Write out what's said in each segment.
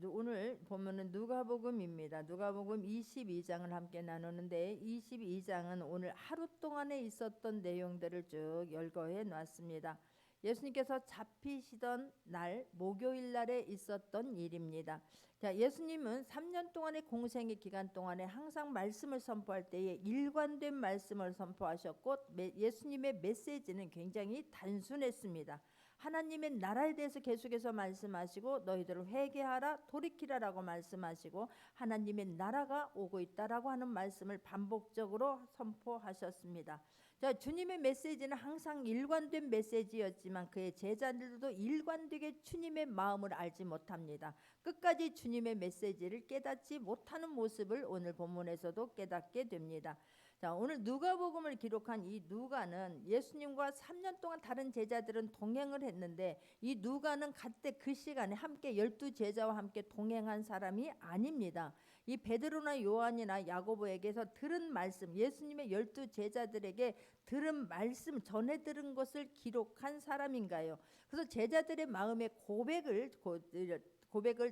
오늘 보면은 누가복음입니다. 누가복음 22장을 함께 나누는데 22장은 오늘 하루 동안에 있었던 내용들을 쭉 열거해 놨습니다. 예수님께서 잡히시던 날 목요일 날에 있었던 일입니다. 자, 예수님은 3년 동안의 공생의 기간 동안에 항상 말씀을 선포할 때에 일관된 말씀을 선포하셨고 예수님의 메시지는 굉장히 단순했습니다. 하나님의 나라에 대해서 계속해서 말씀하시고 너희들을 회개하라 돌이키라라고 말씀하시고 하나님의 나라가 오고 있다라고 하는 말씀을 반복적으로 선포하셨습니다. 자, 주님의 메시지는 항상 일관된 메시지였지만 그의 제자들도 일관되게 주님의 마음을 알지 못합니다. 끝까지 주님의 메시지를 깨닫지 못하는 모습을 오늘 본문에서도 깨닫게 됩니다. 자, 오늘 누가복음을 기록한 이 누가는 예수님과 3년 동안 다른 제자들은 동행을 했는데 이 누가는 그때 그 시간에 함께 12제자와 함께 동행한 사람이 아닙니다. 이 베드로나 요한이나 야고보에게서 들은 말씀, 예수님의 12제자들에게 들은 말씀, 전해 들은 것을 기록한 사람인가요? 그래서 제자들의 마음의 고백을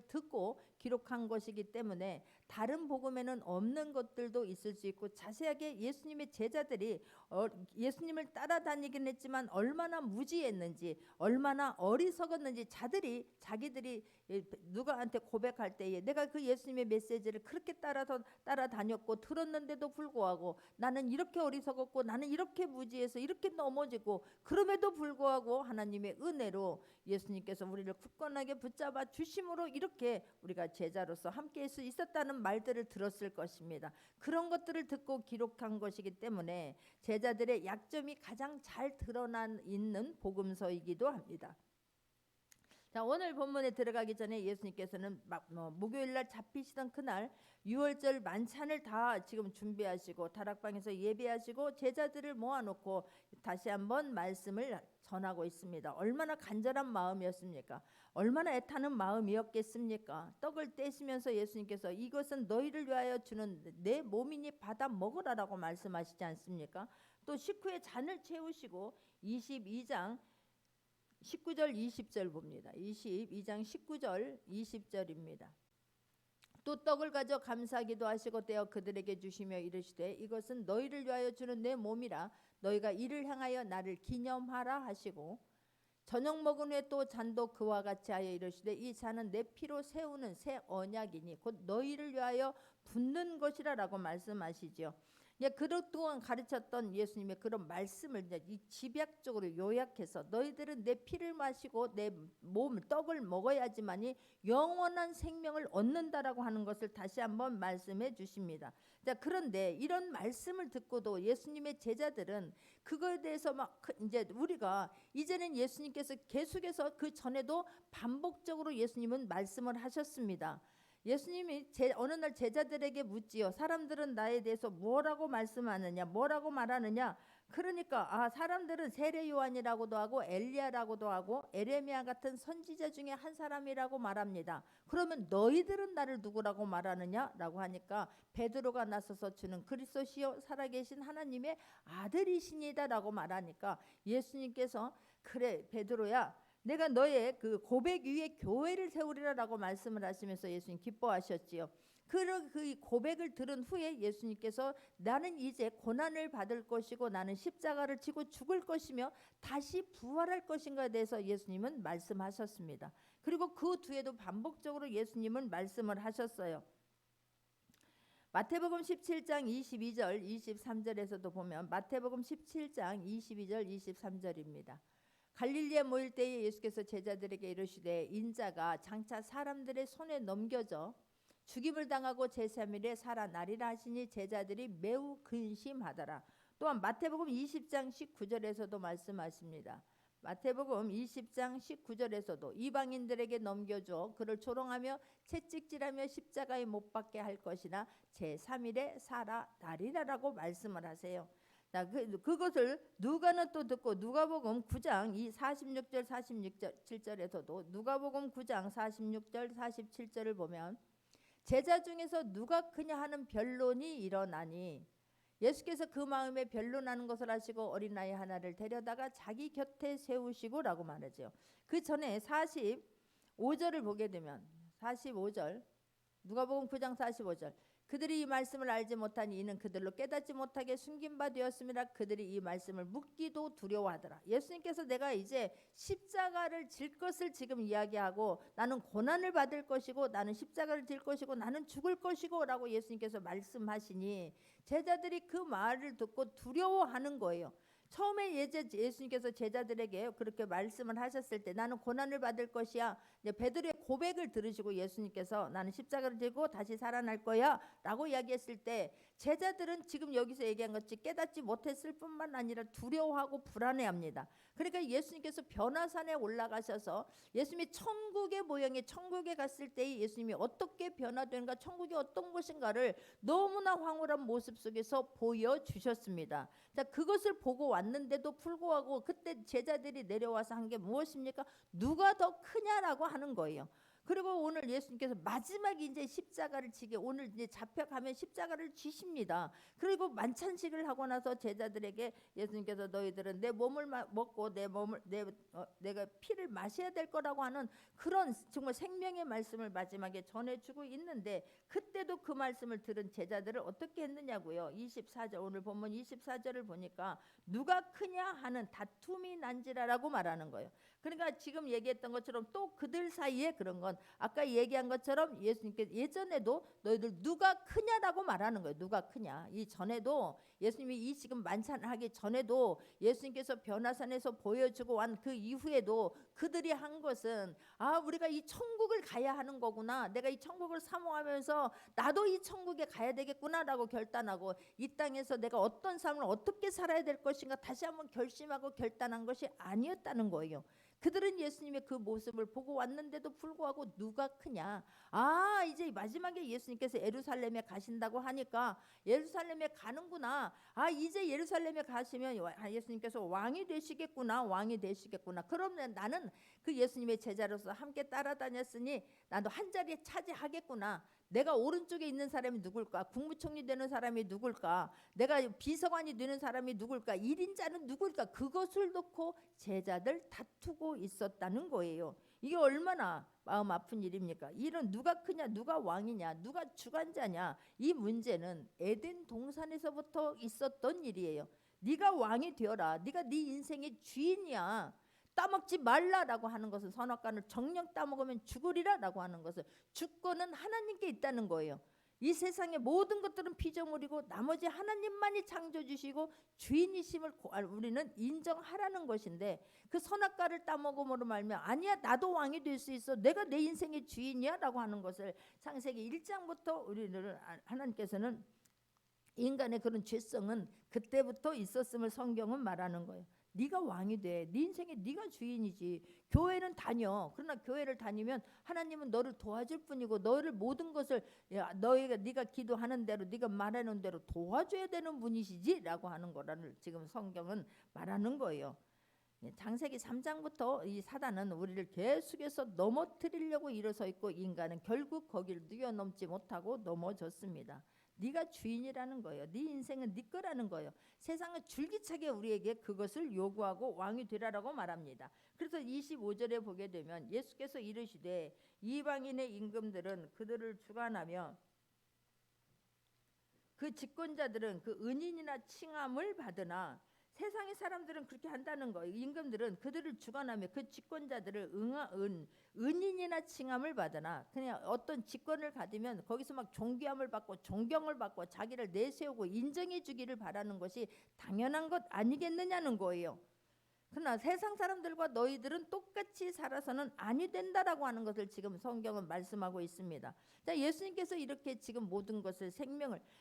듣고 기록한 것이기 때문에 다른 복음에는 없는 것들도 있을 수 있고 자세하게 예수님의 제자들이 예수님을 따라다니긴 했지만 얼마나 무지했는지 얼마나 어리석었는지 자기들이 누가한테 고백할 때에 내가 그 예수님의 메시지를 그렇게 따라다녔고 들었는데도 불구하고 나는 이렇게 어리석었고 나는 이렇게 무지해서 이렇게 넘어지고 그럼에도 불구하고 하나님의 은혜로 예수님께서 우리를 굳건하게 붙잡아 주심으로 이렇게 우리가 제자로서 함께 할 수 있었다는 말들을 들었을 것입니다. 그런 것들을 듣고 기록한 것이기 때문에 제자들의 약점이 가장 잘 드러난 있는 복음서이기도 합니다. 자, 오늘 본문에 들어가기 전에 예수님께서는 목요일날 잡히시던 그날 유월절 만찬을 다 지금 준비하시고 다락방에서 예배하시고 제자들을 모아놓고 다시 한번 말씀을 전하고 있습니다. 얼마나 간절한 마음이었습니까? 얼마나 애타는 마음이었겠습니까? 떡을 떼시면서 예수님께서 이것은 너희를 위하여 주는 내 몸이니 받아 먹으라라고 말씀하시지 않습니까? 또 식후에 잔을 채우시고 22장 19절 20절 봅니다. 22장 19절 20절입니다. 또 떡을 가져 감사기도 하시고 떼어 그들에게 주시며 이르시되 이것은 너희를 위하여 주는 내 몸이라 너희가 이를 향하여 나를 기념하라 하시고 저녁 먹은 후에 또 잔도 그와 같이 하여 이르시되 이 잔은 내 피로 세우는 새 언약이니 곧 너희를 위하여 붓는 것이라라고 말씀하시죠. 그동안 가르쳤던 예수님의 그런 말씀을 이 집약적으로 요약해서 너희들은 내 피를 마시고 내 몸 떡을 먹어야지만이 영원한 생명을 얻는다라고 하는 것을 다시 한번 말씀해 주십니다. 자, 그런데 이런 말씀을 듣고도 예수님의 제자들은 그거에 대해서 이제 우리가 이제는 예수님께서 계속해서 그 전에도 반복적으로 예수님은 말씀을 하셨습니다. 예수님이 어느 날 제자들에게 묻지요. 사람들은 나에 대해서 뭐라고 말씀하느냐, 뭐라고 말하느냐. 그러니까 사람들은 세례 요한이라고도 하고 엘리야라고도 하고 에레미야 같은 선지자 중에 한 사람이라고 말합니다. 그러면 너희들은 나를 누구라고 말하느냐라고 하니까 베드로가 나서서 주는 그리스도시요 살아계신 하나님의 아들이시니다라고 말하니까 예수님께서 그래 베드로야 내가 너의 그 고백 위에 교회를 세우리라라고 말씀을 하시면서 예수님 기뻐하셨지요. 그 고백을 들은 후에 예수님께서 나는 이제 고난을 받을 것이고 나는 십자가를 지고 죽을 것이며 다시 부활할 것인가에 대해서 예수님은 말씀하셨습니다. 그리고 그 뒤에도 반복적으로 예수님은 말씀을 하셨어요. 마태복음 17장 22절 23절에서도 보면 마태복음 17장 22절 23절입니다. 갈릴리에 모일 때에 예수께서 제자들에게 이르시되 인자가 장차 사람들의 손에 넘겨져 죽임을 당하고 제3일에 살아나리라 하시니 제자들이 매우 근심하더라. 또한 마태복음 20장 19절에서도 말씀하십니다. 마태복음 20장 19절에서도 이방인들에게 넘겨줘 그를 조롱하며 채찍질하며 십자가에 못 박게 할 것이나 제3일에 살아나리라라고 말씀을 하세요. 자, 그것을 누가는 또 듣고 누가복음 9장 46절 47절에서도 누가복음 9장 46절 47절을 보면 제자 중에서 누가 크냐 하는 변론이 일어나니 예수께서 그 마음에 변론하는 것을 아시고 어린아이 하나를 데려다가 자기 곁에 세우시고 라고 말하죠. 그 전에 45절을 보게 되면 45절, 누가복음 9장 45절. 그들이 이 말씀을 알지 못하니 이는 그들로 깨닫지 못하게 숨긴 바 되었습니다. 그들이 이 말씀을 묻기도 두려워하더라. 예수님께서 내가 이제 십자가를 질 것을 지금 이야기하고, 나는 고난을 받을 것이고, 나는 십자가를 질 것이고, 나는 죽을 것이고 라고 예수님께서 말씀하시니 제자들이 그 말을 듣고 두려워하는 거예요. 처음에 예수님께서 제자들에게 그렇게 말씀을 하셨을 때 나는 고난을 받을 것이야, 베드로의 고백을 들으시고 예수님께서 나는 십자가를 지고 다시 살아날 거야 라고 이야기했을 때 제자들은 지금 여기서 얘기한 것이 깨닫지 못했을 뿐만 아니라 두려워하고 불안해합니다. 그러니까 예수님께서 변화산에 올라가셔서 예수님이 천국의 모형이, 천국에 갔을 때 예수님이 어떻게 변화되는가, 천국이 어떤 것인가를 너무나 황홀한 모습 속에서 보여주셨습니다. 자, 그것을 보고 왔는데도 불구하고 그때 제자들이 내려와서 한 게 무엇입니까? 누가 더 크냐라고 하는 거예요. 그리고 오늘 예수님께서 마지막에 이제 십자가를 지게, 오늘 이제 잡혀가면 십자가를 지십니다. 그리고 만찬식을 하고 나서 제자들에게 예수님께서 너희들은 내 몸을 먹고 내가 피를 마셔야 될 거라고 하는 그런 정말 생명의 말씀을 마지막에 전해주고 있는데, 그때도 그 말씀을 들은 제자들을 어떻게 했느냐고요. 24절, 오늘 본문 24절을 보니까 누가 크냐 하는 다툼이 난지라라고 말하는 거예요. 그러니까 지금 얘기했던 것처럼 또 그들 사이에 그런 건 아까 얘기한 것처럼 예수님께서 예전에도 너희들 누가 크냐라고 말하는 거예요. 누가 크냐. 이 전에도 예수님이 이 지금 만찬하기 전에도 예수님께서 변화산에서 보여주고 한 그 이후에도 그들이 한 것은 우리가 이 천국을 가야 하는 거구나, 내가 이 천국을 사모하면서 나도 이 천국에 가야 되겠구나라고 결단하고 이 땅에서 내가 어떤 삶을 어떻게 살아야 될 것인가 다시 한번 결심하고 결단한 것이 아니었다는 거예요. 그들은 예수님의 그 모습을 보고 왔는데도 불구하고 누가 크냐. 이제 마지막에 예수님께서 예루살렘에 가신다고 하니까 예루살렘에 가는구나. 이제 예루살렘에 가시면 예수님께서 왕이 되시겠구나. 왕이 되시겠구나. 그러면 나는 그 예수님의 제자로서 함께 따라다녔으니 나도 한 자리에 차지하겠구나. 내가 오른쪽에 있는 사람이 누굴까? 국무총리 되는 사람이 누굴까? 내가 비서관이 되는 사람이 누굴까? 1인자는 누굴까? 그것을 놓고 제자들 다투고 있었다는 거예요. 이게 얼마나 마음 아픈 일입니까? 이런 누가 크냐, 누가 왕이냐, 누가 주관자냐, 이 문제는 에덴 동산에서부터 있었던 일이에요. 네가 왕이 되어라. 네가 네 인생의 주인이야. 따먹지 말라라고 하는 것은, 선악과를 정령 따먹으면 죽으리라라고 하는 것은 주권은 하나님께 있다는 거예요. 이 세상의 모든 것들은 피조물이고 나머지 하나님만이 창조주시고 주인이심을 우리는 인정하라는 것인데, 그 선악과를 따먹음으로 말면 아니야, 나도 왕이 될 수 있어, 내가 내 인생의 주인이야 라고 하는 것을 창세기 1장부터 우리는 하나님께서는 인간의 그런 죄성은 그때부터 있었음을 성경은 말하는 거예요. 네가 왕이 돼. 네 인생에 네가 주인이지. 교회는 다녀. 그러나 교회를 다니면 하나님은 너를 도와줄 뿐이고 너를 모든 것을 네가 기도하는 대로, 네가 말하는 대로 도와줘야 되는 분이시지라고 하는 거라는 지금 성경은 말하는 거예요. 창세기 3장부터 이 사단은 우리를 계속해서 넘어뜨리려고 일어서 있고 인간은 결국 거기를 뛰어넘지 못하고 넘어졌습니다. 네가 주인이라는 거예요. 네 인생은 네 거라는 거예요. 세상은 줄기차게 우리에게 그것을 요구하고 왕이 되라라고 말합니다. 그래서 25절에 보게 되면 예수께서 이르시되 이방인의 임금들은 그들을 주관하며 그 집권자들은 그 은인이나 칭함을 받으나, 세상의 사람들은 그렇게 한다는 거예요. 임금들은 그들을 주관하며 그 집권자들을 은인이나 칭함을 받으나, 그냥 어떤 직권을 가지면 거기서 막 존귀함을 받고 존경을 받고 자기를 내세우고 인정해 주기를 바라는 것이 당연한 것 아니겠느냐는 거예요. 그러나 세상 사람들과 너희들은 똑같이 살아서는 아니 된다라고 하는 것을 지금 성경은 말씀하고 있습니다. 자, 예수님께서 이렇게 지금 모든 것을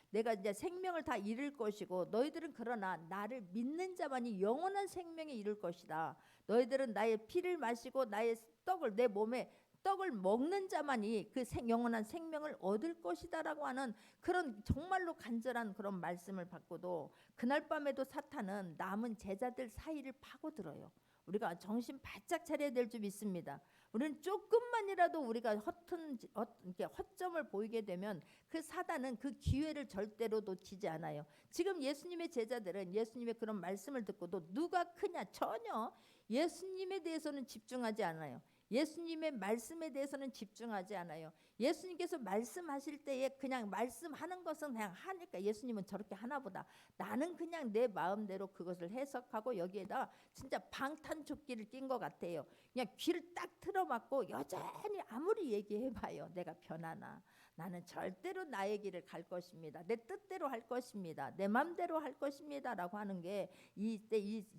내가 이제 생명을 다 잃을 것이고 너희들은 그러나 나를 믿는 자만이 영원한 생명에 이를 것이다. 너희들은 나의 피를 마시고 나의 떡을, 내 몸에 떡을 먹는 자만이 그 영원한 생명을 얻을 것이다라고 하는 그런 정말로 간절한 그런 말씀을 받고도 그날 밤에도 사탄은 남은 제자들 사이를 파고들어요. 우리가 정신 바짝 차려야 될 줄 믿습니다. 우리는 조금만이라도 우리가 허점을 보이게 되면 그 사단은 그 기회를 절대로 놓치지 않아요. 지금 예수님의 제자들은 예수님의 그런 말씀을 듣고도 누가 크냐, 전혀 예수님에 대해서는 집중하지 않아요. 예수님의 말씀에 대해서는 집중하지 않아요. 예수님께서 말씀하실 때에 그냥 말씀하는 것은 그냥 하니까 예수님은 저렇게 하나 보다. 나는 그냥 내 마음대로 그것을 해석하고 여기에다 진짜 방탄조끼를 낀 것 같아요. 그냥 귀를 딱 틀어막고 여전히 아무리 얘기해봐요. 내가 변하나. 나는 절대로 나의 길을 갈 것입니다. 내 뜻대로 할 것입니다. 내 맘대로 할 것입니다. 라고 하는 게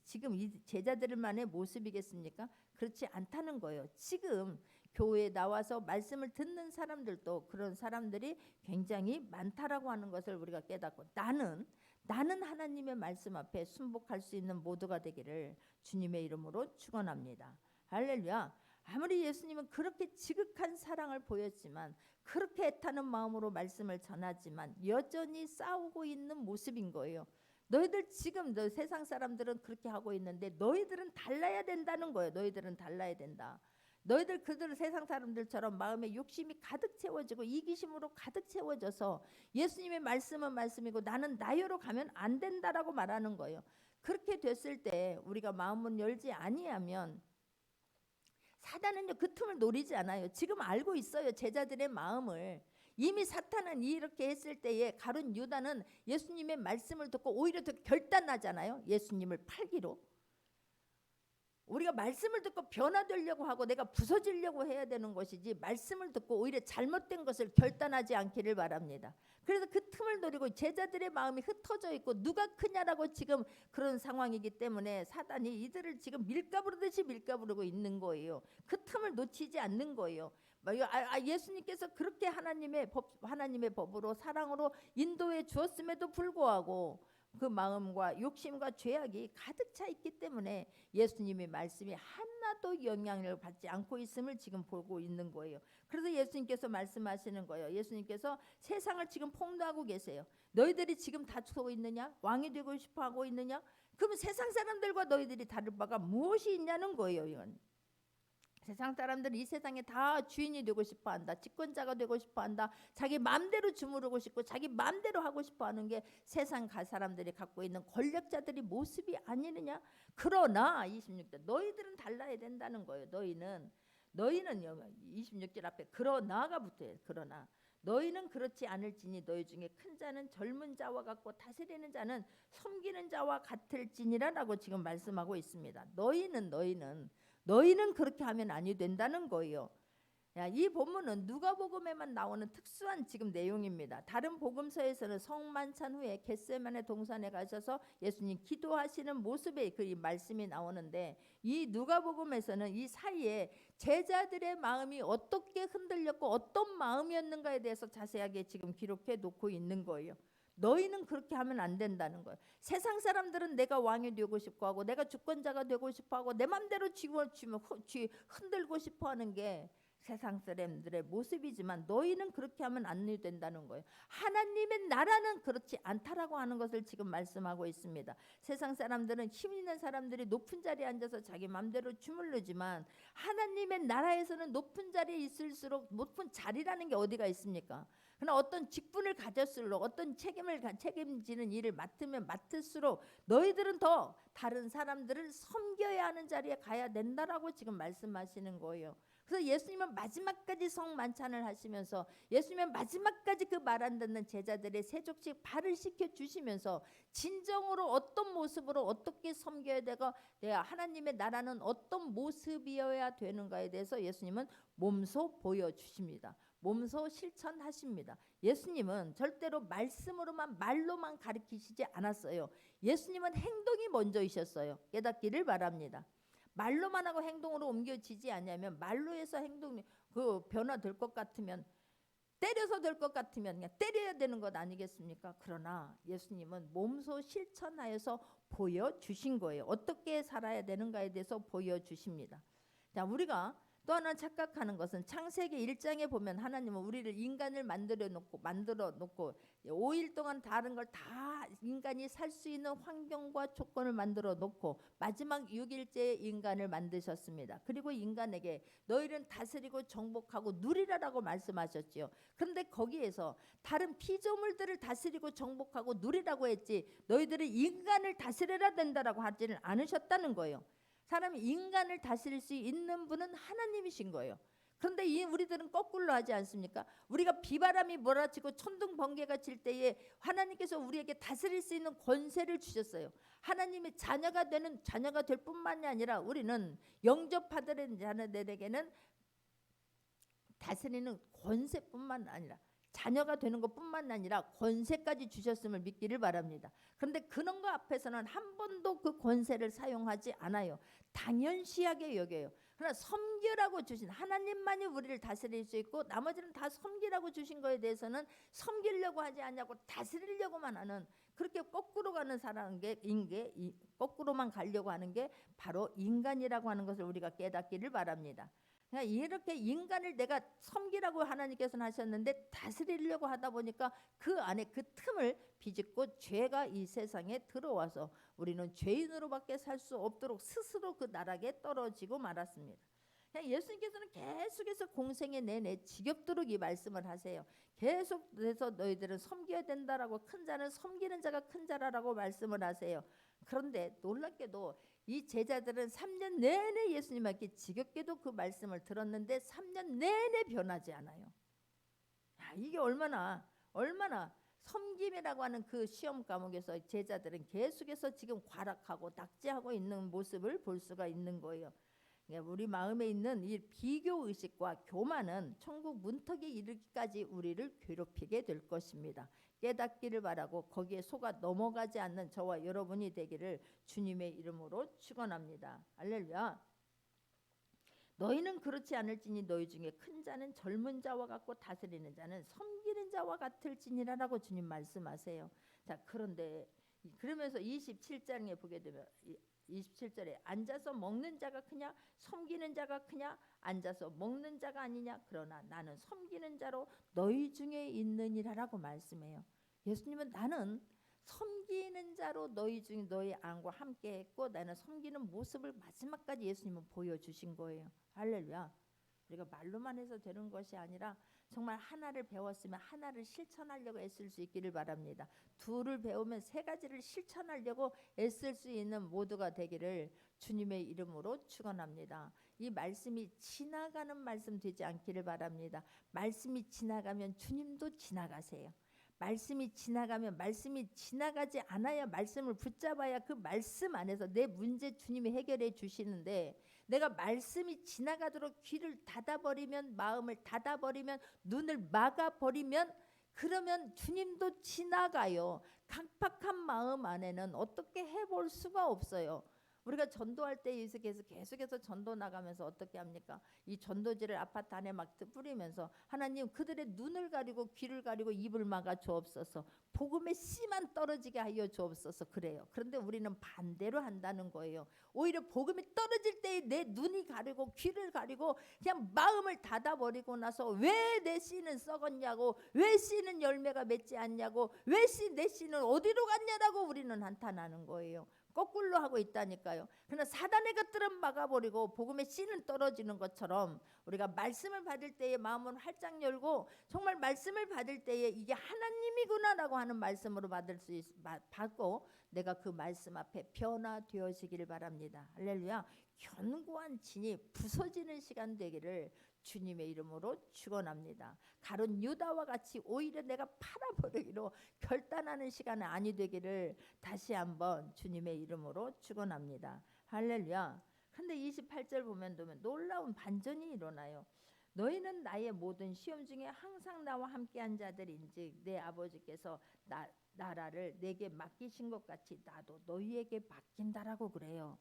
지금 이 제자들만의 모습이겠습니까? 그렇지 않다는 거예요. 지금 교회에 나와서 말씀을 듣는 사람들도 그런 사람들이 굉장히 많다라고 하는 것을 우리가 깨닫고 나는 하나님의 말씀 앞에 순복할 수 있는 모두가 되기를 주님의 이름으로 축원합니다. 할렐루야. 아무리 예수님은 그렇게 지극한 사랑을 보였지만 그렇게 애타는 마음으로 말씀을 전하지만 여전히 싸우고 있는 모습인 거예요. 너희들 지금 세상 사람들은 그렇게 하고 있는데 너희들은 달라야 된다는 거예요. 너희들은 달라야 된다. 너희들 그들 세상 사람들처럼 마음에 욕심이 가득 채워지고 이기심으로 가득 채워져서 예수님의 말씀은 말씀이고 나는 나여로 가면 안 된다라고 말하는 거예요. 그렇게 됐을 때 우리가 마음을 열지 아니하면 사단은 그 틈을 노리지 않아요. 지금 알고 있어요. 제자들의 마음을. 이미 사탄은 이렇게 했을 때에 가룟 유다는 예수님의 말씀을 듣고 오히려 더 결단하잖아요. 예수님을 팔기로. 우리가 말씀을 듣고 변화되려고 하고 내가 부서지려고 해야 되는 것이지 말씀을 듣고 오히려 잘못된 것을 결단하지 않기를 바랍니다. 그래서 그 틈을 노리고 제자들의 마음이 흩어져 있고 누가 크냐라고 지금 그런 상황이기 때문에 사단이 이들을 지금 밀가부르듯이 밀가부르고 있는 거예요. 그 틈을 놓치지 않는 거예요. 예수님께서 그렇게 하나님의 법으로 사랑으로 인도해 주었음에도 불구하고 그 마음과 욕심과 죄악이 가득 차 있기 때문에 예수님의 말씀이 하나도 영향을 받지 않고 있음을 지금 보고 있는 거예요. 그래서 예수님께서 말씀하시는 거예요. 예수님께서 세상을 지금 폭로하고 계세요. 너희들이 지금 다투고 있느냐? 왕이 되고 싶어 하고 있느냐? 그러면 세상 사람들과 너희들이 다를 바가 무엇이 있냐는 거예요. 이건. 세상 사람들은 이 세상에 다 주인이 되고 싶어 한다. 집권자가 되고 싶어 한다. 자기 마음대로 주무르고 싶고 자기 마음대로 하고 싶어 하는 게 세상 사람들이 갖고 있는 권력자들의 모습이 아니느냐. 그러나 26절 너희들은 달라야 된다는 거예요. 너희는 26절 앞에 그러나가 붙어요. 그러나 너희는 그렇지 않을지니 너희 중에 큰 자는 젊은 자와 같고 다스리는 자는 섬기는 자와 같을지니라라고 지금 말씀하고 있습니다. 너희는 그렇게 하면 아니 된다는 거예요. 이 본문은 누가복음에만 나오는 특수한 지금 내용입니다. 다른 복음서에서는 성만찬 후에 겟세마네 동산에 가셔서 예수님 기도하시는 모습의 그 말씀이 나오는데 이 누가복음에서는 이 사이에 제자들의 마음이 어떻게 흔들렸고 어떤 마음이었는가에 대해서 자세하게 지금 기록해 놓고 있는 거예요. 너희는 그렇게 하면 안 된다는 거예요. 세상 사람들은 내가 왕이 되고 싶어 하고 내가 주권자가 되고 싶어 하고 내 맘대로 흔들고 싶어 하는 게 세상 사람들의 모습이지만 너희는 그렇게 하면 안 된다는 거예요. 하나님의 나라는 그렇지 않다라고 하는 것을 지금 말씀하고 있습니다. 세상 사람들은 힘 있는 사람들이 높은 자리에 앉아서 자기 맘대로 주물르지만 하나님의 나라에서는 높은 자리에 있을수록 높은 자리라는 게 어디가 있습니까? 그러나 어떤 직분을 가졌을수록 어떤 책임지는 일을 맡으면 맡을수록 너희들은 더 다른 사람들을 섬겨야 하는 자리에 가야 된다라고 지금 말씀하시는 거예요. 그래서 예수님은 마지막까지 성만찬을 하시면서 예수님은 마지막까지 그 말 안 듣는 제자들의 세족씩 발을 씻겨 주시면서 진정으로 어떤 모습으로 어떻게 섬겨야 되고 하나님의 나라는 어떤 모습이어야 되는가에 대해서 예수님은 몸소 보여주십니다. 몸소 실천하십니다. 예수님은 절대로 말로만 가르치시지 않았어요. 예수님은 행동이 먼저이셨어요. 깨닫기를 바랍니다. 말로만 하고 행동으로 옮겨지지 않냐면 말로 해서 행동이 변화될 것 같으면 때려서 될 것 같으면 그냥 때려야 되는 것 아니겠습니까? 그러나 예수님은 몸소 실천하여서 보여주신 거예요. 어떻게 살아야 되는가에 대해서 보여주십니다. 자, 우리가 또 하나 착각하는 것은 창세기 1장에 보면 하나님은 우리를 인간을 만들어 놓고 5일 동안 다른 걸 다 인간이 살 수 있는 환경과 조건을 만들어 놓고 마지막 6일째에 인간을 만드셨습니다. 그리고 인간에게 너희는 다스리고 정복하고 누리라라고 말씀하셨지요. 그런데 거기에서 다른 피조물들을 다스리고 정복하고 누리라고 했지 너희들이 인간을 다스려야 된다라고 하지는 않으셨다는 거예요. 사람이 인간을 다스릴 수 있는 분은 하나님이신 거예요. 그런데 우리들은 거꾸로 하지 않습니까? 우리가 비바람이 몰아치고 천둥 번개가 칠 때에 하나님께서 우리에게 다스릴 수 있는 권세를 주셨어요. 하나님의 자녀가 될 뿐만이 아니라 우리는 영접받은 자녀들에게는 다스리는 권세뿐만 아니라 자녀가 되는 것뿐만 아니라 권세까지 주셨음을 믿기를 바랍니다. 그런데 그런 거 앞에서는 한 번도 그 권세를 사용하지 않아요. 당연시하게 여겨요. 그러나 섬기라고 주신 하나님만이 우리를 다스릴 수 있고 나머지는 다 섬기라고 주신 거에 대해서는 섬기려고 하지 않냐고 다스리려고만 하는, 그렇게 거꾸로 가는 거꾸로만 가려고 하는 게 바로 인간이라고 하는 것을 우리가 깨닫기를 바랍니다. 이렇게 인간을 내가 섬기라고 하나님께서는 하셨는데 다스리려고 하다 보니까 그 안에 그 틈을 비집고 죄가 이 세상에 들어와서 우리는 죄인으로밖에 살 수 없도록 스스로 그 나락에 떨어지고 말았습니다. 예수님께서는 계속해서 공생의 내내 지겹도록 이 말씀을 하세요. 계속해서 너희들은 섬겨야 된다라고, 큰 자는 섬기는 자가 큰 자라라고 말씀을 하세요. 그런데 놀랍게도 이 제자들은 3년 내내 예수님께 지겹게도 그 말씀을 들었는데 3년 내내 변하지 않아요. 이게 얼마나 섬김이라고 하는 그 시험 과목에서 제자들은 계속해서 지금 과락하고 낙제하고 있는 모습을 볼 수가 있는 거예요. 우리 마음에 있는 이 비교 의식과 교만은 천국 문턱에 이르기까지 우리를 괴롭히게 될 것입니다. 깨닫기를 바라고 거기에 속아 넘어가지 않는 저와 여러분이 되기를 주님의 이름으로 축원합니다. 할렐루야. 너희는 그렇지 않을지니 너희 중에 큰 자는 젊은 자와 같고 다스리는 자는 섬기는 자와 같을지니라라고 주님 말씀하세요. 자, 그런데 그러면서 27장에 보게 되면 27절에 앉아서 먹는 자가 크냐 섬기는 자가 크냐, 앉아서 먹는 자가 아니냐, 그러나 나는 섬기는 자로 너희 중에 있느니라라고 말씀해요. 예수님은 나는 섬기는 자로 너희 안과 함께 했고 나는 섬기는 모습을 마지막까지 예수님은 보여주신 거예요. 할렐루야. 우리가 말로만 해서 되는 것이 아니라 정말 하나를 배웠으면 하나를 실천하려고 애쓸 수 있기를 바랍니다. 둘을 배우면 세 가지를 실천하려고 애쓸 수 있는 모두가 되기를 주님의 이름으로 축원합니다. 이 말씀이 지나가는 말씀 되지 않기를 바랍니다. 말씀이 지나가면 주님도 지나가세요. 말씀이 지나가면, 말씀이 지나가지 않아야 말씀을 붙잡아야 그 말씀 안에서 내 문제 주님이 해결해 주시는데, 내가 말씀이 지나가도록 귀를 닫아버리면, 마음을 닫아버리면, 눈을 막아버리면, 그러면 주님도 지나가요. 강팍한 마음 안에는 어떻게 해볼 수가 없어요. 우리가 전도할 때 계속해서 전도 나가면서 어떻게 합니까? 이 전도지를 아파트 안에 막 뿌리면서 하나님 그들의 눈을 가리고 귀를 가리고 입을 막아 주옵소서, 복음의 씨만 떨어지게 하여 주옵소서 그래요. 그런데 우리는 반대로 한다는 거예요. 오히려 복음이 떨어질 때에 내 눈이 가리고 귀를 가리고 그냥 마음을 닫아버리고 나서 왜 내 씨는 썩었냐고, 왜 씨는 열매가 맺지 않냐고, 왜 내 씨는 어디로 갔냐라고 우리는 한탄하는 거예요. 거꾸로 하고 있다니까요. 그러나 사단의 것들은 막아버리고 복음의 씨는 떨어지는 것처럼 우리가 말씀을 받을 때에 마음을 활짝 열고 정말 말씀을 받을 때에 이게 하나님이구나라고 하는 말씀으로 받고 내가 그 말씀 앞에 변화되어지기를 바랍니다. 할렐루야. 견고한 진이 부서지는 시간 되기를 주님의 이름으로 축원합니다. 가룟 유다와 같이 오히려 내가 팔아버리기로 결단하는 시간이 아니 되기를 다시 한번 주님의 이름으로 축원합니다. 할렐루야. 근데 28절 보면 놀라운 반전이 일어나요. 너희는 나의 모든 시험 중에 항상 나와 함께한 자들인즉 내 아버지께서 나라를 내게 맡기신 것 같이 나도 너희에게 맡긴다라고 그래요.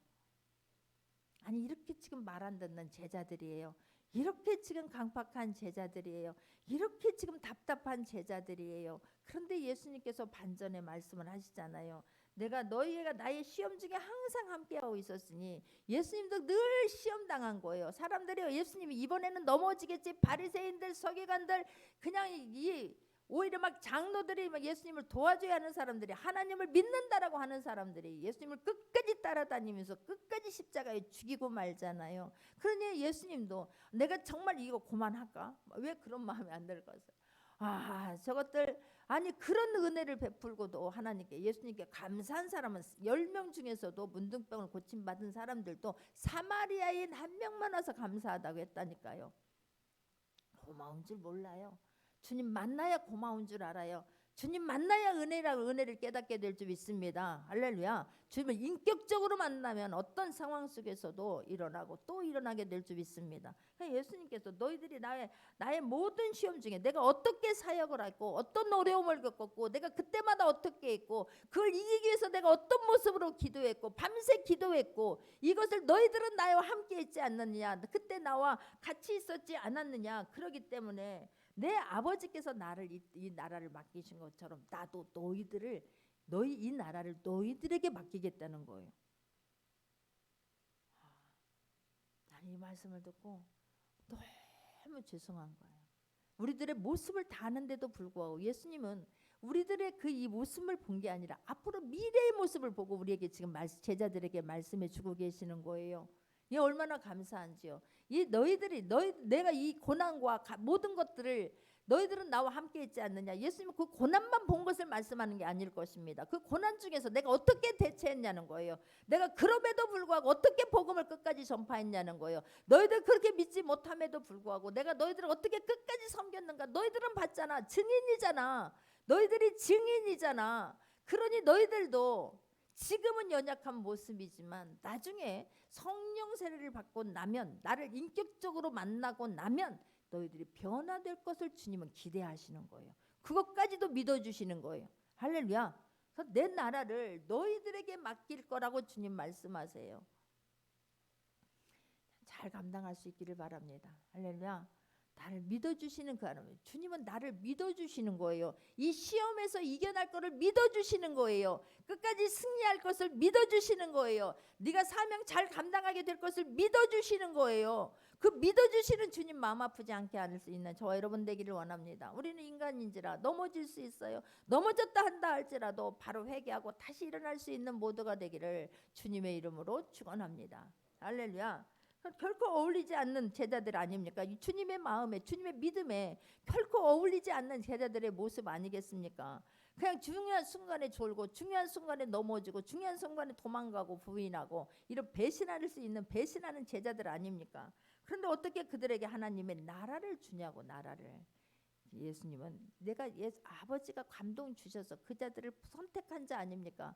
아니 이렇게 지금 말 안 듣는 제자들이에요. 이렇게 지금 강팍한 제자들이에요. 이렇게 지금 답답한 제자들이에요. 그런데 예수님께서 반전의 말씀을 하시잖아요. 내가 너희가 나의 시험 중에 항상 함께하고 있었으니, 예수님도 늘 시험 당한 거예요. 사람들이 예수님이 이번에는 넘어지겠지, 바리새인들 서기관들 그냥 오히려 막 장로들이 막 예수님을 도와줘야 하는 사람들이, 하나님을 믿는다라고 하는 사람들이 예수님을 끝까지 따라다니면서 끝까지 십자가에 죽이고 말잖아요. 그러니 예수님도 내가 정말 이거 그만할까? 왜 그런 마음이 안 들겠어요? 저것들 아니 그런 은혜를 베풀고도 하나님께 예수님께 감사한 사람은 10명 중에서도 문둥병을 고침받은 사람들도 사마리아인 한 명만 와서 감사하다고 했다니까요. 고마운 줄 몰라요. 주님 만나야 고마운 줄 알아요. 주님 만나야 은혜를 깨닫게 될 줄 믿습니다. 할렐루야. 주님을 인격적으로 만나면 어떤 상황 속에서도 일어나고 또 일어나게 될 줄 믿습니다. 예수님께서 너희들이 나의 모든 시험 중에 내가 어떻게 사역을 했고 어떤 어려움을 겪었고 내가 그때마다 어떻게 했고 그걸 이기기 위해서 내가 어떤 모습으로 기도했고 밤새 기도했고 이것을 너희들은 나와 함께 있지 않느냐, 그때 나와 같이 있었지 않았느냐. 그러기 때문에 내 아버지께서 나를 이 나라를 맡기신 것처럼 나도 이 나라를 너희들에게 맡기겠다는 거예요. 나는 이 말씀을 듣고 너무 죄송한 거예요. 우리들의 모습을 다 아는데도 불구하고 예수님은 우리들의 이 모습을 본 게 아니라 앞으로 미래의 모습을 보고 우리에게 지금 제자들에게 말씀해 주고 계시는 거예요. 이 얼마나 감사한지요. 내가 이 고난과 모든 것들을 너희들은 나와 함께 있지 않느냐. 예수님은 그 고난만 본 것을 말씀하는 게 아닐 것입니다. 그 고난 중에서 내가 어떻게 대처했냐는 거예요. 내가 그럼에도 불구하고 어떻게 복음을 끝까지 전파했냐는 거예요. 너희들 그렇게 믿지 못함에도 불구하고 내가 너희들을 어떻게 끝까지 섬겼는가. 너희들은 봤잖아. 증인이잖아. 너희들이 증인이잖아. 그러니 너희들도 지금은 연약한 모습이지만 나중에 성령 세례를 받고 나면, 나를 인격적으로 만나고 나면 너희들이 변화될 것을 주님은 기대하시는 거예요. 그것까지도 믿어주시는 거예요. 할렐루야. 그래서 내 나라를 너희들에게 맡길 거라고 주님 말씀하세요. 잘 감당할 수 있기를 바랍니다. 할렐루야. 나를 믿어주시는 그 하나님, 주님은 나를 믿어주시는 거예요. 이 시험에서 이겨낼 것을 믿어주시는 거예요. 끝까지 승리할 것을 믿어주시는 거예요. 네가 사명 잘 감당하게 될 것을 믿어주시는 거예요. 그 믿어주시는 주님 마음 아프지 않게 할 수 있는 저와 여러분 되기를 원합니다. 우리는 인간인지라 넘어질 수 있어요. 넘어졌다 한다 할지라도 바로 회개하고 다시 일어날 수 있는 모두가 되기를 주님의 이름으로 축원합니다. 할렐루야. 결코 어울리지 않는 제자들 아닙니까? 주님의 마음에, 주님의 믿음에 결코 어울리지 않는 제자들의 모습 아니겠습니까? 그냥 중요한 순간에 졸고 중요한 순간에 넘어지고 중요한 순간에 도망가고 부인하고 이런 배신할 수 있는 배신하는 제자들 아닙니까? 그런데 어떻게 그들에게 하나님의 나라를 주냐고. 나라를. 예수님은 내가 아버지가 감동 주셔서 그 자들을 선택한 자 아닙니까?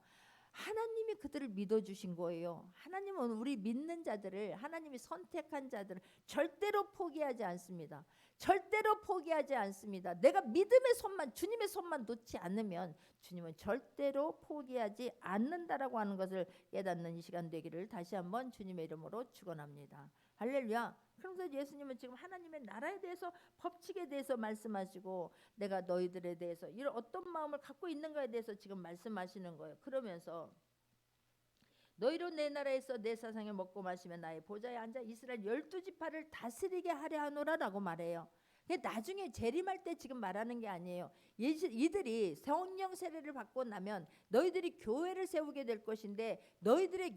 하나님이 그들을 믿어주신 거예요. 하나님은 우리 믿는 자들을, 하나님이 선택한 자들을 절대로 포기하지 않습니다. 절대로 포기하지 않습니다. 내가 믿음의 손만, 주님의 손만 놓지 않으면 주님은 절대로 포기하지 않는다라고 하는 것을 깨닫는 이 시간 되기를 다시 한번 주님의 이름으로 축원합니다. 할렐루야. 그래서 예수님은 지금 하나님의 나라에 대해서, 법칙에 대해서 말씀하시고 내가 너희들에 대해서 이런 어떤 마음을 갖고 있는가에 대해서 지금 말씀하시는 거예요. 그러면서 너희로 내 나라에서 내 사상에 먹고 마시며 나의 보좌에 앉아 이스라엘 12지파를 다스리게 하려 하노라라고 말해요. 나중에 재림할 때 지금 말하는 게 아니에요. 이들이 성령 세례를 받고 나면 너희들이 교회를 세우게 될 것인데 너희들이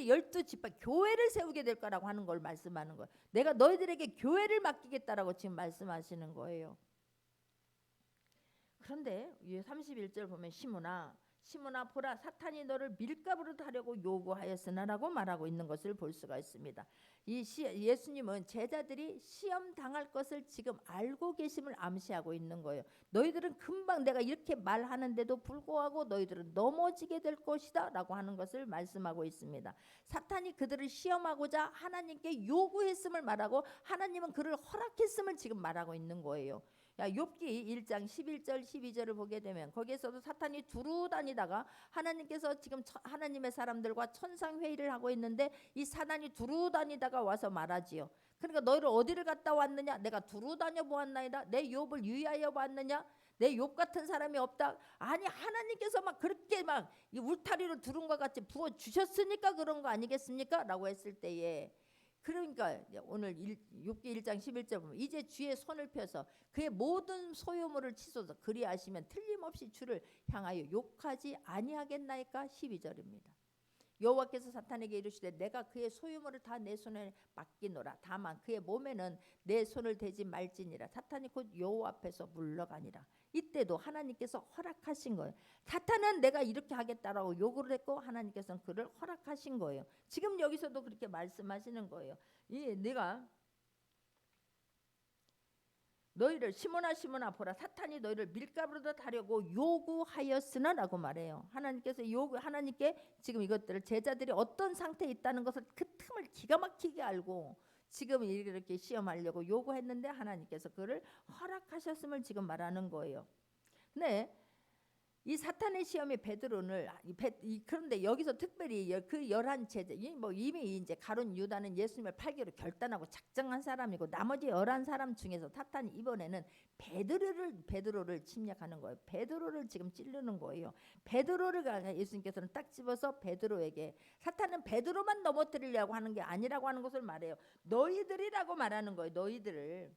12지파 교회를 세우게 될 거라고 하는 걸 말씀하는 거예요. 내가 너희들에게 교회를 맡기겠다라고 지금 말씀하시는 거예요. 그런데 31절 보면 시므나 보라, 사탄이 너를 밀가부로 하려고 요구하였으나라고 말하고 있는 것을 볼 수가 있습니다. 예수님은 제자들이 시험 당할 것을 지금 알고 계심을 암시하고 있는 거예요. 너희들은 금방, 내가 이렇게 말하는데도 불구하고 너희들은 넘어지게 될 것이다 라고 하는 것을 말씀하고 있습니다. 사탄이 그들을 시험하고자 하나님께 요구했음을 말하고 하나님은 그를 허락했음을 지금 말하고 있는 거예요. 욥기 1장 11절 12절을 보게 되면 거기에서도 사탄이 두루 다니다가 하나님께서 지금 하나님의 사람들과 천상회의를 하고 있는데 이 사탄이 두루 다니다가 와서 말하지요. 그러니까 너희를 어디를 갔다 왔느냐? 내가 두루 다녀 보았나이다. 내 욥을 유의하여 봤느냐? 내 욥 같은 사람이 없다. 아니, 하나님께서 막 그렇게 막 이 울타리로 두른과 같이 부어 주셨으니까 그런 거 아니겠습니까? 라고 했을 때에, 그러니까 오늘 욥기 1장 11절 보면 이제 주의 손을 펴서 그의 모든 소유물을 치소서 그리하시면 틀림없이 주를 향하여 욕하지 아니하겠나이까? 12절입니다. 여호와께서 사탄에게 이르시되 내가 그의 소유물을 다 내 손에 맡기노라. 다만 그의 몸에는 내 손을 대지 말지니라. 사탄이 곧 여호와 앞에서 물러가니라. 이때도 하나님께서 허락하신 거예요. 사탄은 내가 이렇게 하겠다라고 요구를 했고 하나님께서는 그를 허락하신 거예요. 지금 여기서도 그렇게 말씀하시는 거예요. 내가 너희를 시몬아 보라, 사탄이 너희를 밀가루로 다려고 요구하였으나라고 말해요. 하나님께 지금 이것들을 제자들이 어떤 상태에 있다는 것을 그 틈을 기가 막히게 알고 지금 이렇게 시험하려고 요구했는데 하나님께서 그를 허락하셨음을 지금 말하는 거예요. 근데 이 사탄의 시험이 베드로를 그런데 여기서 특별히 그 11 제자 이미 이제 가룟 유다는 예수님을 팔기로 결단하고 작정한 사람이고 나머지 11사람 중에서 사탄이 이번에는 베드로를 침략하는 거예요. 베드로를 지금 찌르는 거예요. 베드로를 예수님께서는 딱 집어서 베드로에게 사탄은 베드로만 넘어뜨리려고 하는 게 아니라고 하는 것을 말해요. 너희들이라고 말하는 거예요. 너희들을.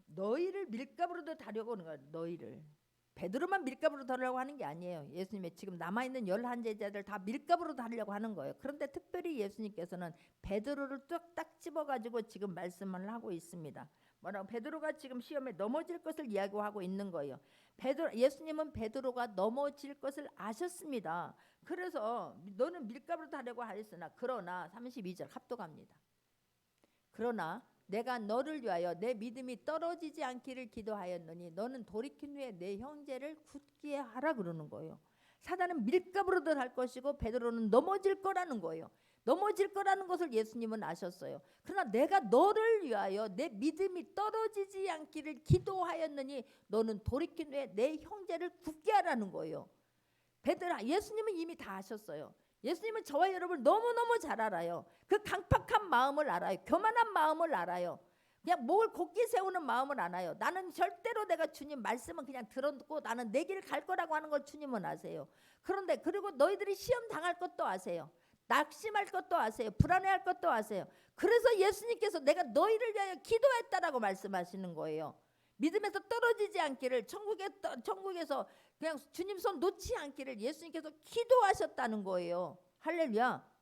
너희를 밀가루로 다려고 하는 거야. 너희를. 베드로만 밀가루로 다려고 하는 게 아니에요. 예수님의 지금 남아있는 11 제자들 다 밀가루로 다려고 하는 거예요. 그런데 특별히 예수님께서는 베드로를 딱 집어가지고 지금 말씀을 하고 있습니다. 뭐라고? 베드로가 지금 시험에 넘어질 것을 이야기하고 있는 거예요. 예수님은 베드로가 넘어질 것을 아셨습니다. 그래서 너는 밀가루로 다려고 하였으나 그러나 32절 합독합니다. 그러나 내가 너를 위하여 내 믿음이 떨어지지 않기를 기도하였노니 너는 돌이킨 후에 내 형제를 굳게 하라 그러는 거예요. 사단은 밀가루로 할 것이고 베드로는 넘어질 거라는 거예요. 넘어질 거라는 것을 예수님은 아셨어요. 그러나 내가 너를 위하여 내 믿음이 떨어지지 않기를 기도하였노니 너는 돌이킨 후에 내 형제를 굳게 하라는 거예요. 예수님은 이미 다 아셨어요. 예수님은 저와 여러분을 너무너무 잘 알아요. 그 강팍한 마음을 알아요. 교만한 마음을 알아요. 그냥 목을 곧게 세우는 마음을 알아요. 나는 절대로 내가 주님 말씀은 그냥 들어듣고 나는 내 길 갈 거라고 하는 걸 주님은 아세요. 그런데 그리고 너희들이 시험 당할 것도 아세요. 낙심할 것도 아세요. 불안해할 것도 아세요. 그래서 예수님께서 내가 너희를 위하여 기도했다라고 말씀하시는 거예요. 믿음에서 떨어지지 않기를 천국에서 그냥 주님 손 놓지 않기를 예수님께서 기도하셨다는 거예요. 할렐루야.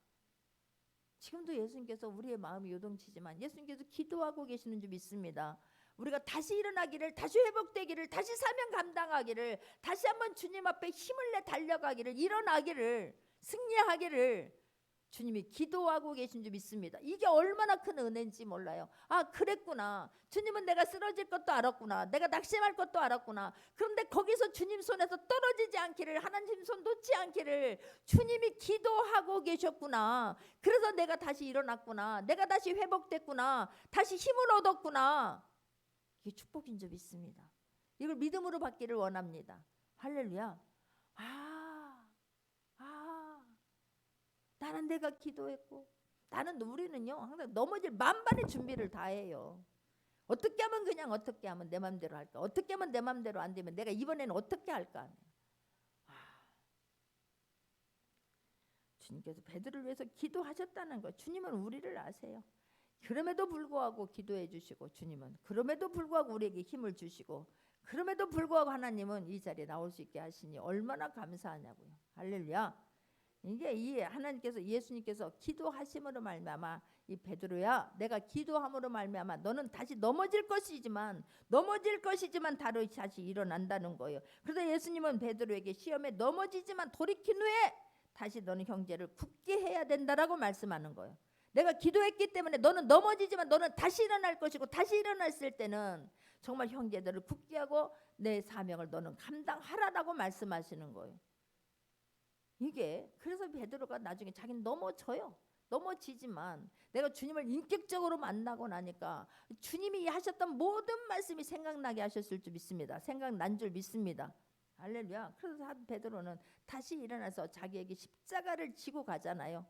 지금도 예수님께서 우리의 마음이 요동치지만 예수님께서 기도하고 계시는 줄 믿습니다. 우리가 다시 일어나기를, 다시 회복되기를, 다시 사명 감당하기를, 다시 한번 주님 앞에 힘을 내 달려가기를, 일어나기를, 승리하기를 주님이 기도하고 계신 줄 믿습니다. 이게 얼마나 큰 은혜인지 몰라요. 아, 그랬구나. 주님은 내가 쓰러질 것도 알았구나. 내가 낙심할 것도 알았구나. 그런데 거기서 주님 손에서 떨어지지 않기를, 하나님 손 놓지 않기를 주님이 기도하고 계셨구나. 그래서 내가 다시 일어났구나. 내가 다시 회복됐구나. 다시 힘을 얻었구나. 이게 축복인 줄 믿습니다. 이걸 믿음으로 받기를 원합니다. 할렐루야. 나는 내가 기도했고 우리는요 항상 넘어질 만반의 준비를 다 해요. 어떻게 하면 어떻게 하면 내 맘대로 할까? 어떻게 하면 내 맘대로 안 되면 내가 이번에는 어떻게 할까? 주님께서 베드로를 위해서 기도하셨다는 거. 주님은 우리를 아세요. 그럼에도 불구하고 기도해 주시고 주님은 그럼에도 불구하고 우리에게 힘을 주시고 그럼에도 불구하고 하나님은 이 자리에 나올 수 있게 하시니 얼마나 감사하냐고요. 할렐루야. 이게 이 하나님께서 예수님께서 기도하심으로 말미암아 이 베드로야 내가 기도함으로 말미암아 너는 다시 넘어질 것이지만 다시 일어난다는 거예요. 그래서 예수님은 베드로에게 시험에 넘어지지만 돌이킨 후에 다시 너는 형제를 굳게 해야 된다라고 말씀하는 거예요. 내가 기도했기 때문에 너는 넘어지지만 너는 다시 일어날 것이고 다시 일어났을 때는 정말 형제들을 굳게 하고 내 사명을 너는 감당하라라고 말씀하시는 거예요. 이게 그래서 베드로가 나중에 자기는 넘어지지만 내가 주님을 인격적으로 만나고 나니까 주님이 하셨던 모든 말씀이 생각나게 하셨을 줄 믿습니다. 생각난 줄 믿습니다. 할렐루야. 그래서 베드로는 다시 일어나서 자기에게 십자가를 지고 가잖아요.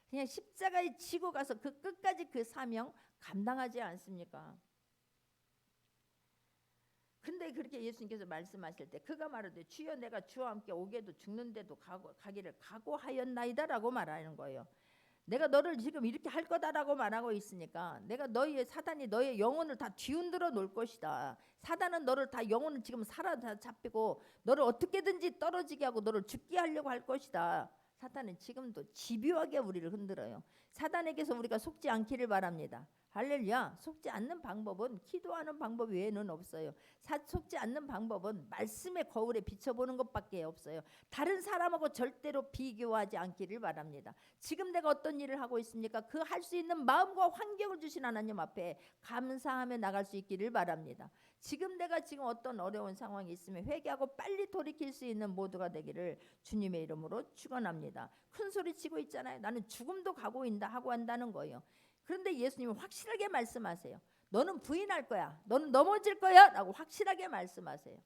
그냥 십자가에 지고 가서 그 끝까지 그 사명 감당하지 않습니까? 근데 그렇게 예수님께서 말씀하실 때 그가 말하되 주여 내가 주와 함께 오게도 죽는데도 가기를 각오하였나이다라고 말하는 거예요. 내가 너를 지금 이렇게 할 거다라고 말하고 있으니까 내가 사단이 너의 영혼을 다 뒤흔들어 놓을 것이다. 사단은 너를 다 영혼을 지금 사로잡히고 너를 어떻게든지 떨어지게 하고 너를 죽게 하려고 할 것이다. 사단은 지금도 집요하게 우리를 흔들어요. 사단에게서 우리가 속지 않기를 바랍니다. 할렐루야. 속지 않는 방법은 기도하는 방법 외에는 없어요. 속지 않는 방법은 말씀의 거울에 비춰보는 것밖에 없어요. 다른 사람하고 절대로 비교하지 않기를 바랍니다. 지금 내가 어떤 일을 하고 있습니까? 그 할 수 있는 마음과 환경을 주신 하나님 앞에 감사하며 나갈 수 있기를 바랍니다. 지금 내가 어떤 어려운 상황이 있으면 회개하고 빨리 돌이킬 수 있는 모두가 되기를 주님의 이름으로 축원합니다. 큰 소리 치고 있잖아요. 나는 죽음도 가고 있다 하고 한다는 거예요. 그런데 예수님은 확실하게 말씀하세요. 너는 부인할 거야. 너는 넘어질 거야. 라고 확실하게 말씀하세요.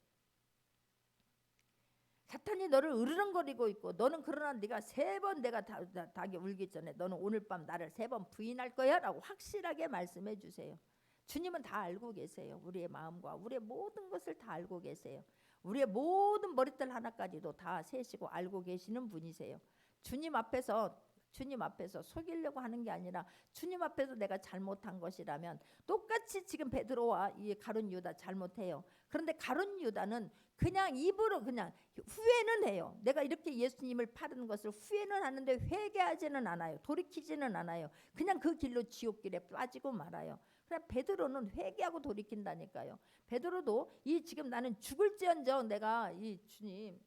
사탄이 너를 으르렁거리고 있고 너는 그러나 네가 3번 내가 닭이 울기 전에 너는 오늘 밤 나를 3번 부인할 거야. 라고 확실하게 말씀해 주세요. 주님은 다 알고 계세요. 우리의 마음과 우리의 모든 것을 다 알고 계세요. 우리의 모든 머리털 하나까지도 다 세시고 알고 계시는 분이세요. 주님 앞에서 속이려고 하는 게 아니라 주님 앞에서 내가 잘못한 것이라면 똑같이 지금 베드로와 이 가룟 유다 잘못해요. 그런데 가룟 유다는 그냥 입으로 그냥 후회는 해요. 내가 이렇게 예수님을 팔은 것을 후회는 하는데 회개하지는 않아요. 돌이키지는 않아요. 그냥 그 길로 지옥길에 빠지고 말아요. 그러나 베드로는 회개하고 돌이킨다니까요. 베드로도 지금 나는 죽을지언정 내가 이 주님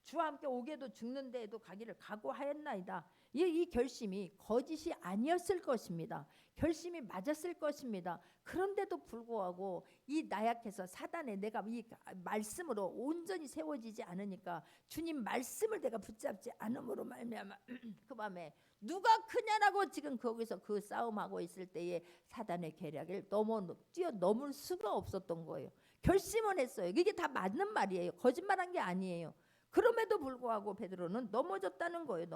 주와 함께 오게도 죽는데에도 가기를 각오하였나이다. 이 결심이 거짓이 아니었을 것입니다. 결심이 맞았을 것입니다. 그런데도 불구하고 이 나약해서 사단에 내가 이 말씀으로 온전히 세워지지 않으니까 주님 말씀을 내가 붙잡지 않음으로 말미암아 그 밤에 누가 크냐라고 지금 거기서 그 싸움하고 있을 때에 사단의 계략을 뛰어넘을 수가 없었던 거예요. 결심은 했어요. 이게 다 맞는 말이에요. 거짓말한 게 아니에요. 그럼에도 불구하고 베드로는 넘어졌다는 거예요.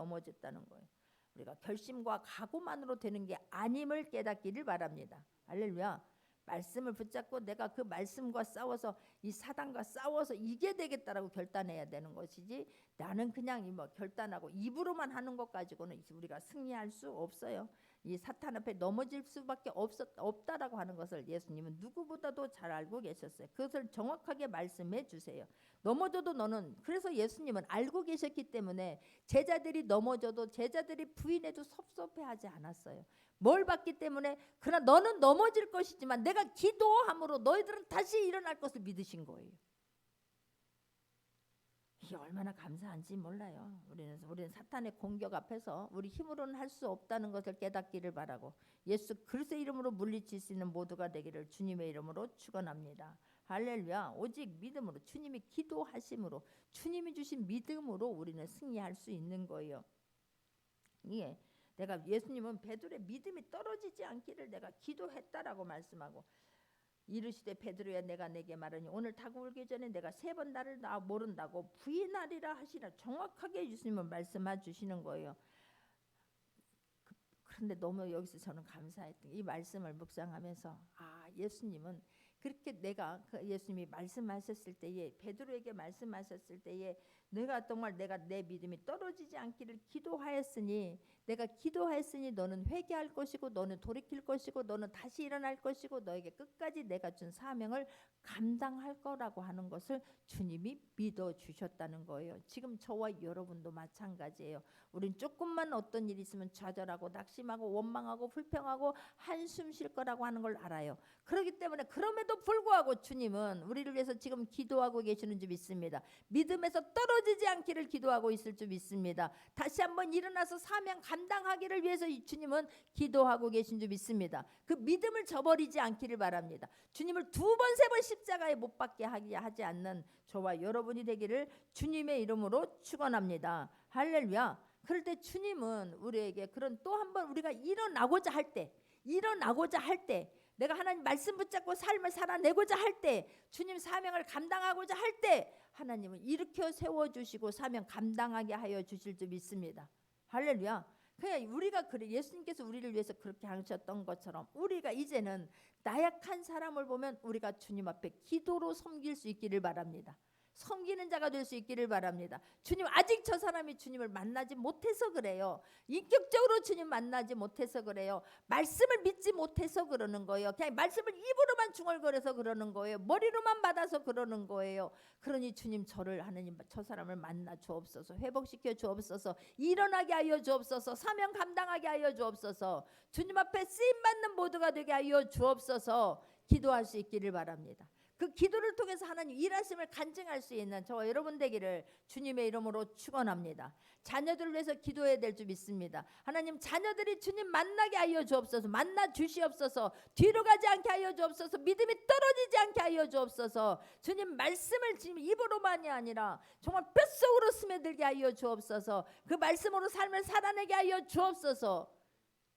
우리가 결심과 각오만으로 되는 게 아님을 깨닫기를 바랍니다. 할렐루야. 말씀을 붙잡고 내가 그 말씀과 싸워서 이 사단과 싸워서 이게 되겠다라고 결단해야 되는 것이지 나는 그냥 결단하고 입으로만 하는 것 가지고는 우리가 승리할 수 없어요. 이 사탄 앞에 넘어질 수밖에 없다라고 하는 것을 예수님은 누구보다도 잘 알고 계셨어요. 그것을 정확하게 말씀해 주세요. 넘어져도 너는 그래서 예수님은 알고 계셨기 때문에 제자들이 넘어져도 제자들이 부인해도 섭섭해하지 않았어요. 뭘 봤기 때문에 그러나 너는 넘어질 것이지만 내가 기도함으로 너희들은 다시 일어날 것을 믿으신 거예요. 이게 얼마나 감사한지 몰라요. 우리는 사탄의 공격 앞에서 우리 힘으로는 할 수 없다는 것을 깨닫기를 바라고 예수 그리스도의 이름으로 물리칠 수 있는 모두가 되기를 주님의 이름으로 축원합니다. 할렐루야. 오직 믿음으로 주님이 기도하심으로 주님이 주신 믿음으로 우리는 승리할 수 있는 거예요. 예. 내가 예수님은 베드로의 믿음이 떨어지지 않기를 내가 기도했다라고 말씀하고 이르시되 베드로야 내가 내게 말하니 오늘 닭 울기 전에 내가 3번 나를 모른다고 부인하리라 하시라. 정확하게 예수님은 말씀해 주시는 거예요. 그런데 너무 여기서 저는 감사했던 이 말씀을 묵상하면서 예수님은 그렇게 예수님이 말씀하셨을 때에 베드로에게 말씀하셨을 때에 내가 정말 내 믿음이 떨어지지 않기를 기도하였으니 너는 회개할 것이고 너는 돌이킬 것이고 너는 다시 일어날 것이고 너에게 끝까지 내가 준 사명을 감당할 거라고 하는 것을 주님이 믿어주셨다는 거예요. 지금 저와 여러분도 마찬가지예요. 우린 조금만 어떤 일이 있으면 좌절하고 낙심하고 원망하고 불평하고 한숨 쉴 거라고 하는 걸 알아요. 그렇기 때문에 그럼에도 불구하고 주님은 우리를 위해서 지금 기도하고 계시는 줄 믿습니다. 믿음에서 떨어지지 않기를 기도하고 있을 줄 믿습니다. 다시 한번 일어나서 사명 감당하기를 위해서 주님은 기도하고 계신 줄 믿습니다. 그 믿음을 저버리지 않기를 바랍니다. 주님을 2번 3번 십자가에 못 박게 하지 않는 저와 여러분이 되기를 주님의 이름으로 축원합니다. 할렐루야. 그럴 때 주님은 우리에게 그런 또 한 번 우리가 일어나고자 할 때 내가 하나님 말씀 붙잡고 삶을 살아내고자 할 때 주님 사명을 감당하고자 할 때 하나님은 일으켜 세워주시고 사명 감당하게 하여 주실 줄 믿습니다. 할렐루야. 그냥 우리가 예수님께서 우리를 위해서 그렇게 하셨던 것처럼 우리가 이제는 나약한 사람을 보면 우리가 주님 앞에 기도로 섬길 수 있기를 바랍니다. 섬기는 자가 될 수 있기를 바랍니다. 주님, 아직 저 사람이 주님을 만나지 못해서 그래요. 인격적으로 주님 만나지 못해서 그래요. 말씀을 믿지 못해서 그러는 거예요. 그냥 말씀을 입으로만 중얼거려서 그러는 거예요. 머리로만 받아서 그러는 거예요. 그러니 주님, 저를 하느님 저 사람을 만나 주옵소서. 회복시켜 주옵소서. 일어나게 하여 주옵소서. 사명 감당하게 하여 주옵소서. 주님 앞에 쓰임받는 모두가 되게 하여 주옵소서. 기도할 수 있기를 바랍니다. 그 기도를 통해서 하나님 일하심을 간증할 수 있는 저와 여러분 되기를 주님의 이름으로 축원합니다. 자녀들을 위해서 기도해야 될 줄 믿습니다. 하나님, 자녀들이 주님 만나게 하여 주옵소서. 만나 주시옵소서. 뒤로 가지 않게 하여 주옵소서. 믿음이 떨어지지 않게 하여 주옵소서. 주님 말씀을 지금 입으로만이 아니라 정말 뼛속으로 스며들게 하여 주옵소서. 그 말씀으로 삶을 살아내게 하여 주옵소서.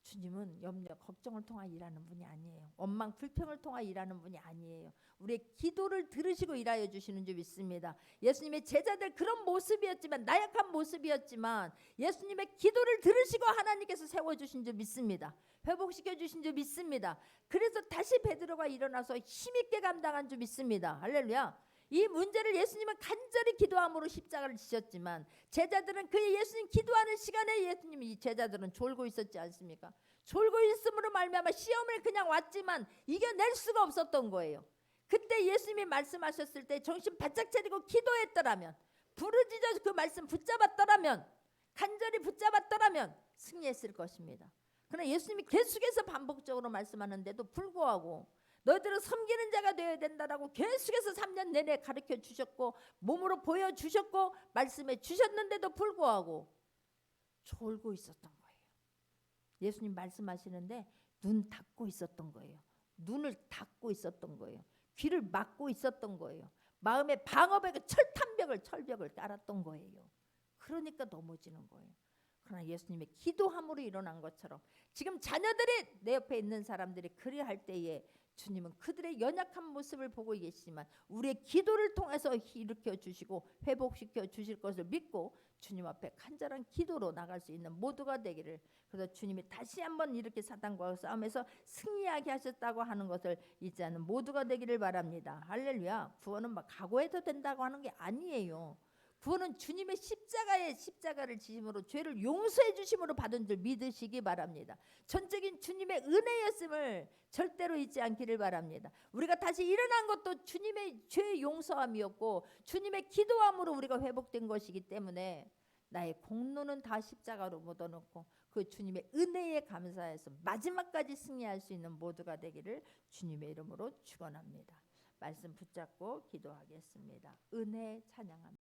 주님은 염려, 걱정을 통하 일하는 분이 아니에요. 원망, 불평을 통하 일하는 분이 아니에요. 우리의 기도를 들으시고 일하여 주시는 줄 믿습니다. 예수님의 제자들 그런 모습이었지만, 나약한 모습이었지만 예수님의 기도를 들으시고 하나님께서 세워주신 줄 믿습니다. 회복시켜 주신 줄 믿습니다. 그래서 다시 베드로가 일어나서 힘있게 감당한 줄 믿습니다. 할렐루야. 이 문제를 예수님은 간절히 기도함으로 십자가를 지셨지만 제자들은 그 예수님 기도하는 시간에 예수님이 제자들은 졸고 있었지 않습니까? 졸고 있음으로 말미암아 시험을 그냥 왔지만 이겨낼 수가 없었던 거예요. 그때 예수님이 말씀하셨을 때 정신 바짝 차리고 기도했더라면, 부르짖어 그 말씀 붙잡았더라면, 간절히 붙잡았더라면 승리했을 것입니다. 그러나 예수님이 계속해서 반복적으로 말씀하는데도 불구하고 너희들은 섬기는 자가 되어야 된다라고 계속해서 3년 내내 가르쳐 주셨고 몸으로 보여주셨고 말씀해 주셨는데도 불구하고 졸고 있었던 거예요. 예수님 말씀하시는데 눈 닫고 있었던 거예요. 눈을 닫고 있었던 거예요. 귀를 막고 있었던 거예요. 마음의 방어벽, 철벽을 깔았던 거예요. 그러니까 넘어지는 거예요. 그러나 예수님의 기도함으로 일어난 것처럼 지금 자녀들이 내 옆에 있는 사람들이 그리할 때에 주님은 그들의 연약한 모습을 보고 계시지만 우리의 기도를 통해서 일으켜 주시고 회복시켜 주실 것을 믿고 주님 앞에 간절한 기도로 나갈 수 있는 모두가 되기를, 그래서 주님이 다시 한번 이렇게 사단과 싸움에서 승리하게 하셨다고 하는 것을 잊지 않는 모두가 되기를 바랍니다. 할렐루야. 구원은 막 각오해도 된다고 하는 게 아니에요. 구원은 주님의 십자가를 지심으로 죄를 용서해 주심으로 받은 줄 믿으시기 바랍니다. 전적인 주님의 은혜였음을 절대로 잊지 않기를 바랍니다. 우리가 다시 일어난 것도 주님의 죄 용서함이었고 주님의 기도함으로 우리가 회복된 것이기 때문에 나의 공로는 다 십자가로 묻어놓고 그 주님의 은혜에 감사해서 마지막까지 승리할 수 있는 모두가 되기를 주님의 이름으로 축원합니다. 말씀 붙잡고 기도하겠습니다. 은혜 찬양합니다.